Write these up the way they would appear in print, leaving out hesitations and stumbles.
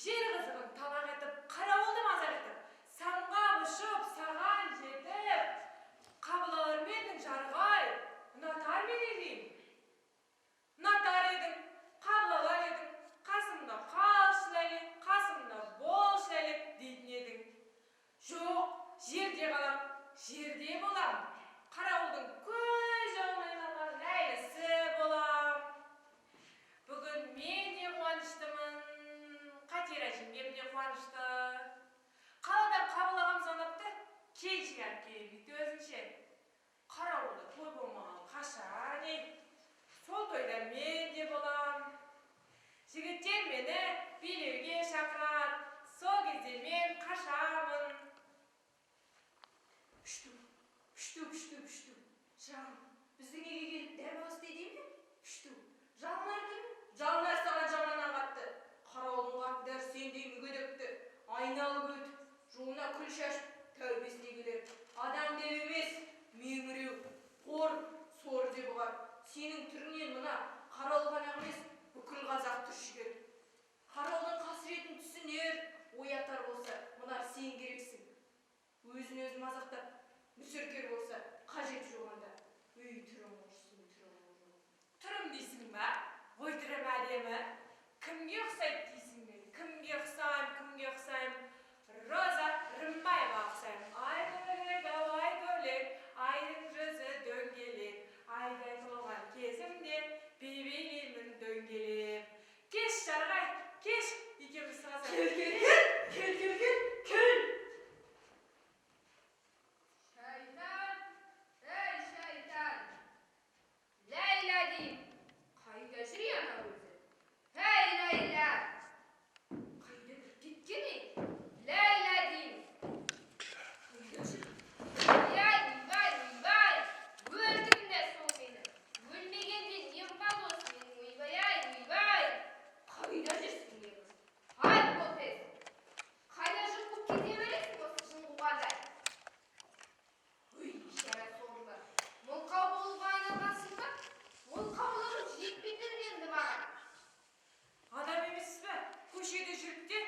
жер қызығын талақ етіп, қарауылды мазақ етіп, самға ұшып, саған жетіп, қабылалар менің жарғай, ұнатар мен едім. Ұнатар едің, қабылалар едің, қасымда қалшы ләлек, қасымда болшы ләлек дейтін едің. Жоқ, жерде қалам, жерде болам, қарауылдың көз жауын айналған ләйлісі болам. Бүгін мен де қуаныштымын, Қатер әженгем де қуанышты. Қаладан қабыл ағам звондапты, келші әпкем дейді өзінше. Қарауылда той болмаған қашан ей. Сол тойда мен де болам. Жігіттер мені билеуге шақырады, сол кезде мен қашамын. Күшті. Жағым, біздің еге келіп дәл осы дейді ме? Күшті. Жалынар деймін. Жалынар саған жаманнан қатты. Қарауылдың қаттар сендей мүгедекті. Айналып өтіп, жолына күл шашып, тәубесіне келер. Адам деп емес, меңіреу, қор, сор деп ұғар. Сенің түріңнен мына қарауыл ғана емес, бүкіл қазақ түршігер. Қарауылдың қасіретін түсінер, оятар болса, мына сен керексің. Өзін мазақтап, мүсіркер болса, қажет жоғанда. Үй түрің ұрсын. Түрім дейсің ба? Ой түрім әдемі. Кімге ұқсайды дейсің бе? Кімге ұқсайым? Роза Рымбаева ұқсайым. Ай бөлек, айдың жүзі дөңгелек. Айдай толған кезімде бейбеймін дөңгелеп. Кеш жарғай, кеш, екеуміз сразу. Кел. Шайтан. Ләйла дейм. Қайда жүр ана өзі? Әй, Ләйла. Қайда кеткен ей? Ләйла дейм. Қайда жүр? Ойбай. Өлдім де сол мені. Өлмегенде нем қалды осы менің ойбай. Қайда жүрсің ей қыз? Айт бол тез. Қайда жықпып кете бересің осы жыңғуғандай? Шара соңында. Мылқау болып айналғансың ба? Мылқаулығын жетпейдір енді маған. Адам емессіз бе? Көшеде жүріп те,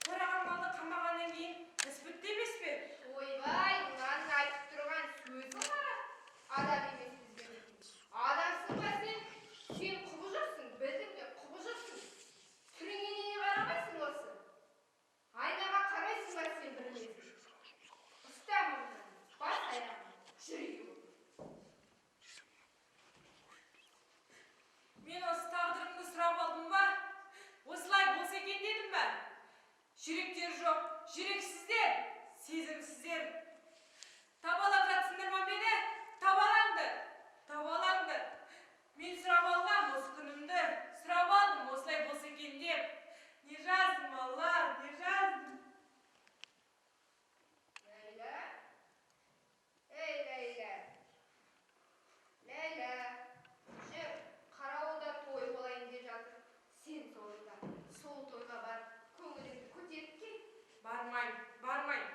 қораған малды қамағаннан кейін іс бітті емес пе? Ойбай, мынаның айтып тұрған сөзі қара. Адам емеспіз бе дейтін. Адамсың ба сен? Сен құбыжықсың, білдің бе? Құбыжықсың. Түріңе неге қарамайсың осы? Айнаға қарайсың ба сен бір мезгіл? Ұста мұндан, бас аяғын, жүрегі бол. Мен осы тағдырымды сұрап алдым ба? Осылай болса екен дедім ба? Жүректер жоқ, жүрексіздер, сезімсіздер. Табалап жатсыңдар ма мені? Табалаңды. Мен сұрап алғам осы күнімді, сұрап алдым осылай болса екен деп. Не жаздым, Алла, не жаздым? Ләйла. Ей, Ләйла. Ләйла. Жүр, қарауылда той болайын деп жатыр. Сен солында, сол тойға бар, көңіліңді көтеріп кел. Бармайым. Бармайын.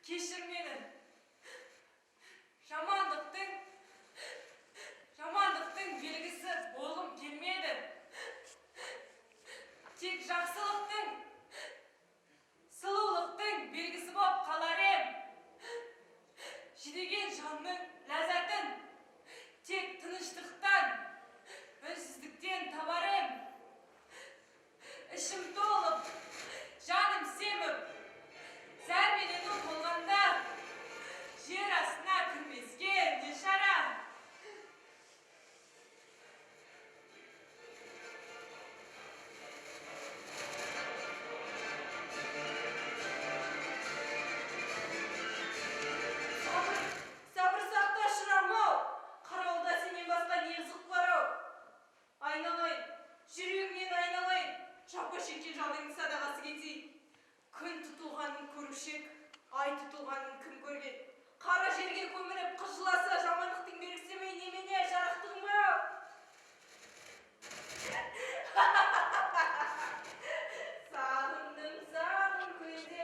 Кешір мені. Жамандықтың белгісі болғым келмеді. Тек жақсылықтың, сұлулықтың белгісі болып қалар ем. Жүдеген жанның ләззатын тек тыныштықтан, үнсіздіктен табар ем. Ішім толып, жаным семіп, сәрменену болғанда жер астына кірмеске не шара? Сабыр сақта шырамау, қарауылда сенен басқа не қызық бар-ау? Айналайын, жүрегіңнен айналайын, жапа шеккен жалдың садағасы кетейін. Күн тұтылғанын көрушек, ай тұтылғанын кім көрген? Қара жерге көміліп, қыз жыласа жамандықтың белгісі ме, немене жарықтығың ба? Сағындым, сағым көзден.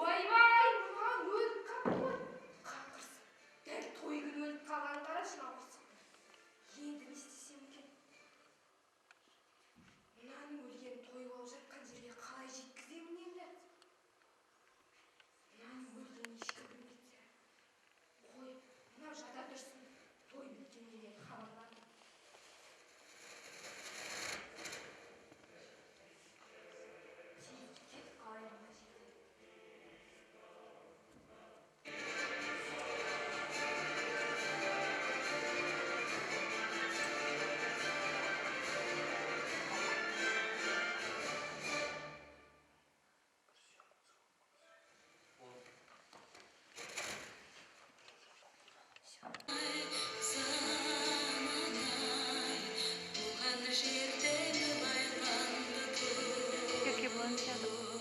Ойбай, мынау өліп қалды ғой. Қаңғырсын. Дәл той күні өліп қалғанын қарашы науырсын. Енді не істесем екен? Мынаның өлген той болып жатқан жерге қалай жеткіземін енді? Мынаның өлгенін ешкім білмейді. Қой, мынау жата тұрсын. Той біткеннен хабарланды. Тез кетіп қалайын мына жерден. Яке було свято?